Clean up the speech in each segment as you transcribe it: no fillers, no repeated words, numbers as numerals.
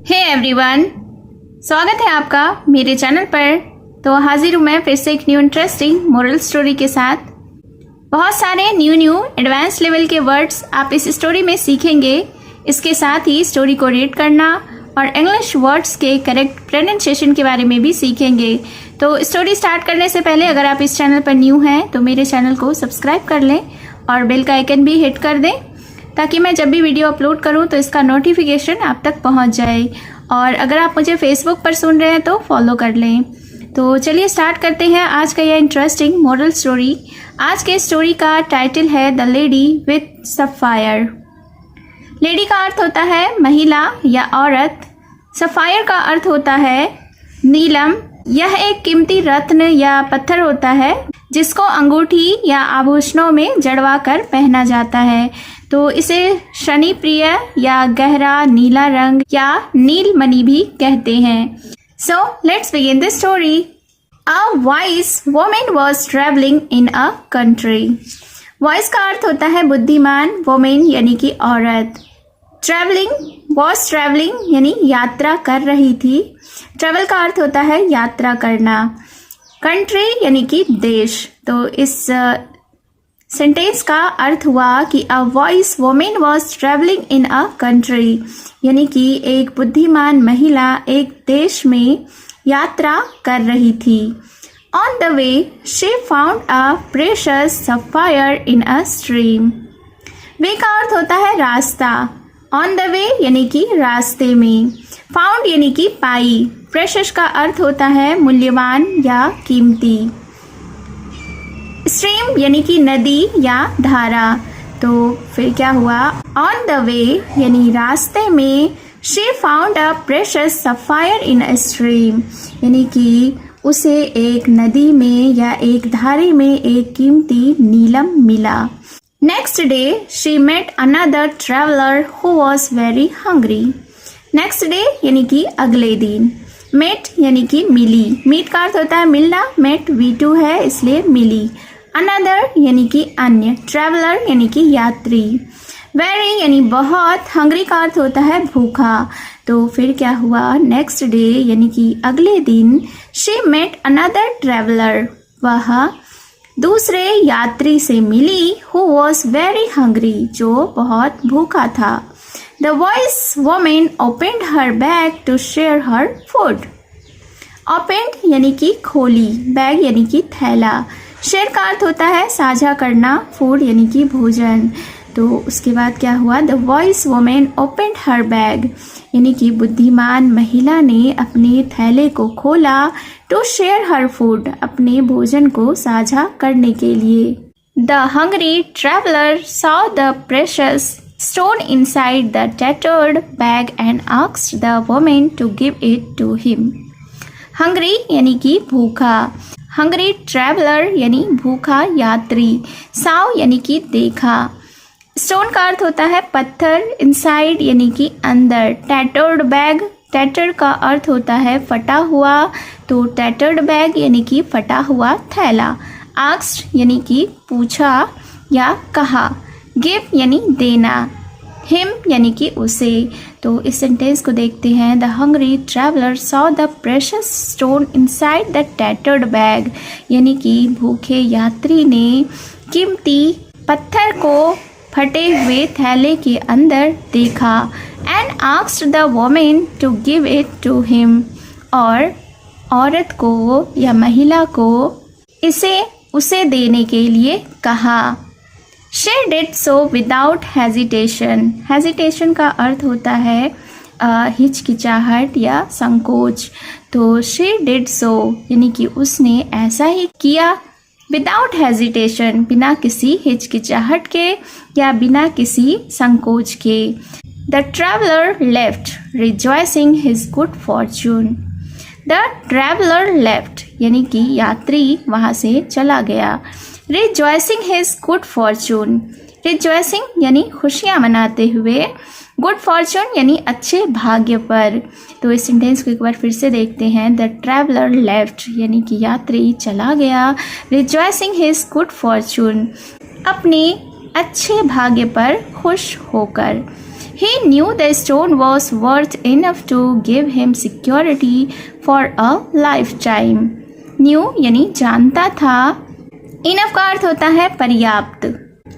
Hey everyone, स्वागत है आपका मेरे चैनल पर। तो हाजिर हूँ मैं फिर से एक न्यू इंटरेस्टिंग मोरल स्टोरी के साथ। बहुत सारे न्यू एडवांस लेवल के वर्ड्स आप इस स्टोरी में सीखेंगे। इसके साथ ही स्टोरी को रीड करना और इंग्लिश वर्ड्स के करेक्ट प्रोनाउंसिएशन के बारे में भी सीखेंगे। तो स्टोरी स्टार्ट करने से पहले अगर आप इस चैनल पर न्यू हैं तो मेरे चैनल को सब्सक्राइब कर लें और बेल का आइकन भी हिट कर दें ताकि मैं जब भी वीडियो अपलोड करूं तो इसका नोटिफिकेशन आप तक पहुंच जाए। और अगर आप मुझे फेसबुक पर सुन रहे हैं तो फॉलो कर लें। तो चलिए स्टार्ट करते हैं आज का यह इंटरेस्टिंग मोरल स्टोरी। आज के स्टोरी का टाइटल है the lady with sapphire. Lady का अर्थ होता है महिला या औरत। सफायर का अर्थ होता है नीलम। यह एक कीमती रत्न या पत्थर होता है जिसको अंगूठी या आभूषणों में जड़वा कर पहना जाता है। तो इसे शनि प्रिय या गहरा नीला रंग या नीलमणि भी कहते हैं। So let's begin the story. A wise woman was travelling in a country. Wise का अर्थ होता है बुद्धिमान, वुमन यानी कि औरत। ट्रैवलिंग यानी यात्रा कर रही थी। ट्रैवल का अर्थ होता है यात्रा करना। कंट्री यानी कि देश। तो इस सेंटेंस का अर्थ हुआ कि a voice woman was travelling in a country, यानी कि एक बुद्धिमान महिला एक देश में यात्रा कर रही थी। On the way she found a precious sapphire in a stream. Way का अर्थ होता है रास्ता। ऑन द वे यानी कि रास्ते में। फाउंड यानी कि पाई। प्रेशियस का अर्थ होता है मूल्यवान या कीमती। स्ट्रीम यानी कि नदी या धारा। तो फिर क्या हुआ? ऑन द वे यानी रास्ते में। She found a precious sapphire in a stream, यानी कि उसे एक नदी में या एक धारे में एक कीमती नीलम मिला। Next day she met another traveller who was very hungry. Next day यानी कि अगले दिन। मेट यानी कि मिली। मीट का अर्थ होता है मिलना। मेट V2 है इसलिए मिली। अनदर यानी कि अन्य। ट्रैवलर यानी कि यात्री। वेरी यानी बहुत। हंग्री का अर्थ होता है भूखा। तो फिर क्या हुआ? नेक्स्ट डे यानी कि अगले दिन शी मेट अनदर ट्रैवलर, वह दूसरे यात्री से मिली। हु वॉज वेरी हंग्री, जो बहुत भूखा था। The voice woman opened her bag to share her food. Opened यानी कि खोली। बैग यानी कि थैला। शेयर का अर्थ होता है साझा करना। फूड यानी कि भोजन। तो उसके बाद क्या हुआ? The voice woman opened her bag, यानी कि बुद्धिमान महिला ने अपने थैले को खोला। टू शेयर हर फूड, अपने भोजन को साझा करने के लिए। The hungry traveller saw the precious stone inside the tattered bag and asked the woman to give it to him. Hungry यानी कि भूखा। Hungry traveler यानी भूखा यात्री। saw यानी कि देखा। Stone का अर्थ होता है पत्थर। Inside यानी कि अंदर। Tattered bag, tattered का अर्थ होता है फटा हुआ। तो tattered bag यानी कि फटा हुआ थैला। Asked यानी कि पूछा या कहा। गिव यानी देना। हिम यानी कि उसे। तो इस सेंटेंस को देखते हैं। The hungry traveller saw the precious stone inside the tattered bag, यानी कि भूखे यात्री ने कीमती पत्थर को फटे हुए थैले के अंदर देखा। And asked the woman to give it to him, और औरत को या महिला को इसे उसे देने के लिए कहा। She did so without hesitation. Hesitation का अर्थ होता है हिचकिचाहट या संकोच। तो she did so यानी कि उसने ऐसा ही किया। Without hesitation, बिना किसी हिचकिचाहट के या बिना किसी संकोच के। The traveler left, rejoicing his good fortune. The traveler left यानी कि यात्री वहाँ से चला गया। Rejoicing his good Fortune. Rejoicing यानी खुशियाँ मनाते हुए। गुड फॉर्चून यानी अच्छे भाग्य पर। तो इस सेंटेंस को एक बार फिर से देखते हैं। द ट्रैवलर लेफ्ट यानी कि यात्री चला गया। रिजॉइसिंग हिज गुड फॉर्चून, अपने अच्छे भाग्य पर खुश होकर। He knew the stone was worth enough to give him security for a lifetime. Knew यानी जानता था. Enough का अर्थ होता है पर्याप्त.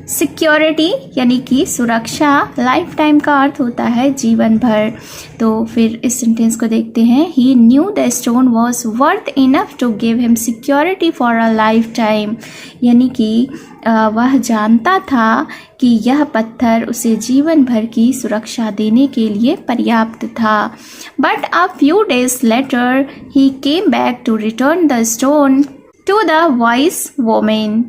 सिक्योरिटी यानी कि सुरक्षा. लाइफ टाइम का अर्थ होता है जीवन भर. तो फिर इस सेंटेंस को देखते हैं. He knew the stone was worth enough to give him security for a lifetime. यानी कि वह जानता था कि यह पत्थर उसे जीवन भर की सुरक्षा देने के लिए पर्याप्त था. But a few days later he came back to return the stone to the wise woman.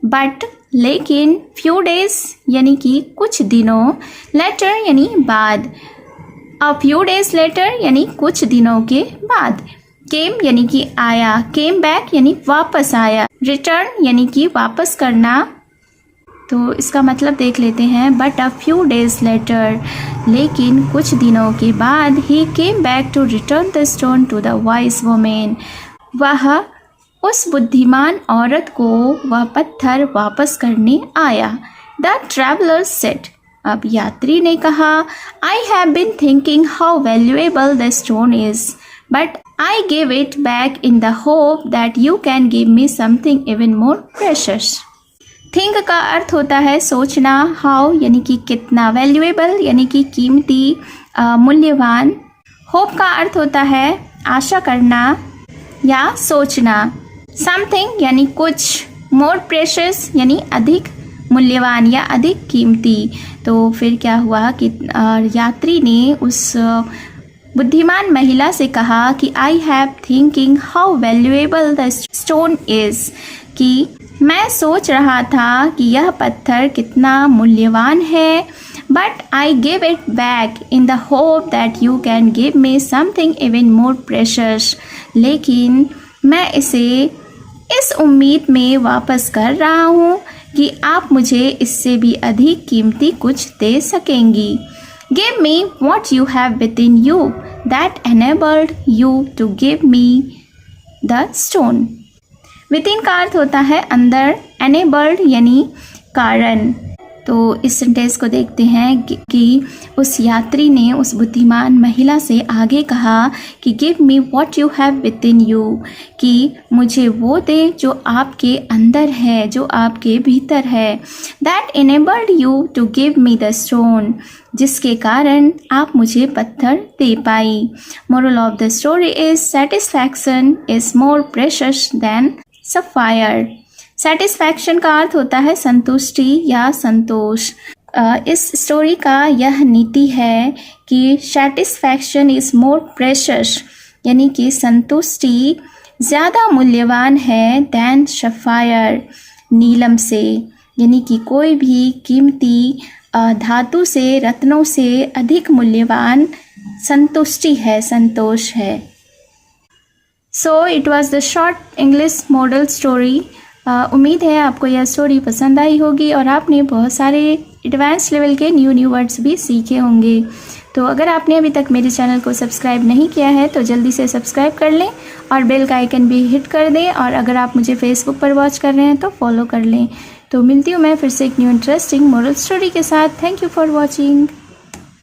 But लेकिन few days यानी कि कुछ दिनों, later यानी बाद, a few days later यानी कुछ दिनों के बाद, came यानी कि आया, came back यानी वापस आया, return यानी कि वापस करना. तो इसका मतलब देख लेते हैं. But a few days later लेकिन कुछ दिनों के बाद he came back to return the stone to the wise woman. वह उस बुद्धिमान औरत को वह पत्थर वापस करने आया. The traveler said. अब यात्री ने कहा, I have been thinking how valuable the stone is, but I gave it back in the hope that you can give me something even more precious. Think का अर्थ होता है सोचना. How यानी कि कितना. Valuable यानी कि कीमती, मूल्यवान. Hope का अर्थ होता है आशा करना या सोचना. Something यानी कुछ. More precious यानी अधिक मूल्यवान या अधिक कीमती. तो फिर क्या हुआ कि यात्री ने उस बुद्धिमान महिला से कहा कि I have thinking how valuable the stone is. कि मैं सोच रहा था कि यह पत्थर कितना मूल्यवान है. But I gave it back in the hope that you can give me something even more precious. लेकिन मैं इसे इस उम्मीद में वापस कर रहा हूँ कि आप मुझे इससे भी अधिक कीमती कुछ दे सकेंगी. Give me what you have within you that enabled you to give me the stone. Within का अर्थ होता है अंदर, enabled यानी कारण. तो इस सेंटेंस को देखते हैं कि उस यात्री ने उस बुद्धिमान महिला से आगे कहा कि give me what you have with in you. कि मुझे वो दे जो आपके अंदर है, जो आपके भीतर है. That enabled you to give me the stone. जिसके कारण आप मुझे पत्थर दे पाई. Moral of the story is satisfaction is more precious than sapphire. Satisfaction का अर्थ होता है संतुष्टि या संतोष. इस स्टोरी का यह नीति है कि सेटिस्फैक्शन इज मोर प्रेशियस यानी कि संतुष्टि ज़्यादा मूल्यवान है दैन सफायर नीलम से. यानी कि कोई भी कीमती धातु से, रत्नों से अधिक मूल्यवान संतुष्टि है, संतोष है. So it was the short English model story. उम्मीद है आपको यह स्टोरी पसंद आई होगी और आपने बहुत सारे एडवांस लेवल के न्यू वर्ड्स भी सीखे होंगे. तो अगर आपने अभी तक मेरे चैनल को सब्सक्राइब नहीं किया है तो जल्दी से सब्सक्राइब कर लें और बेल का आइकन भी हिट कर दें. और अगर आप मुझे फेसबुक पर वॉच कर रहे हैं तो फॉलो कर लें. तो मिलती हूँ मैं फिर से एक न्यू इंटरेस्टिंग मॉरल स्टोरी के साथ. Thank you for watching.